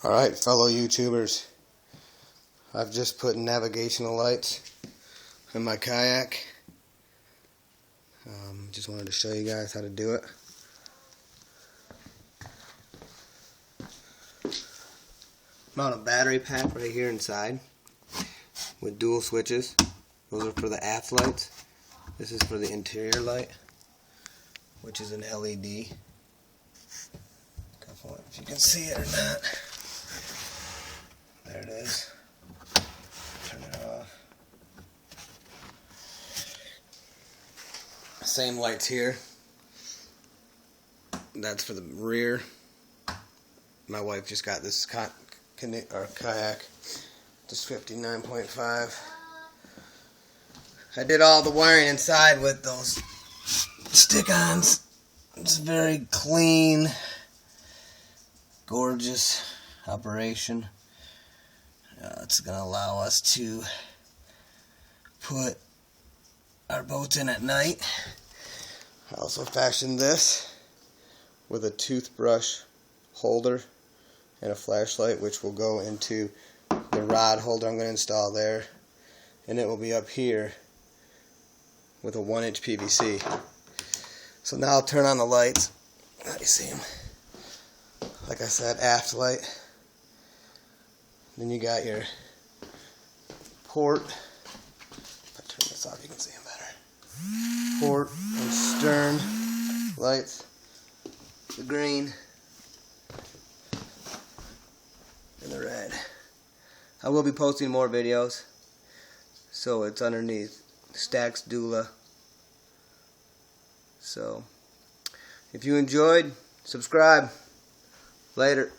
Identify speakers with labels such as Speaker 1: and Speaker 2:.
Speaker 1: Alright, fellow YouTubers, I've just put navigational lights in my kayak. Just wanted to show you guys how to do it. Mount a battery pack right here inside with dual switches. Those are for the aft lights. This is for the interior light, which is an LED. If you can see it or not. There it is. Turn it off. Same lights here. That's for the rear. My wife just got this kayak, just 59.5. I did all the wiring inside with those stick-ons. It's very clean, gorgeous operation. It's going to allow us to put our boats in at night. I also fashioned this with a toothbrush holder and a flashlight, which will go into the rod holder I'm going to install there, and it will be up here with a 1-inch PVC. So now I'll turn on the lights. You see them. Like I said, aft light. Then you got your port. If I turn this off, you can see them better. Port and stern lights. The green and the red. I will be posting more videos, so it's underneath Stacks Doula. So if you enjoyed, subscribe. Later.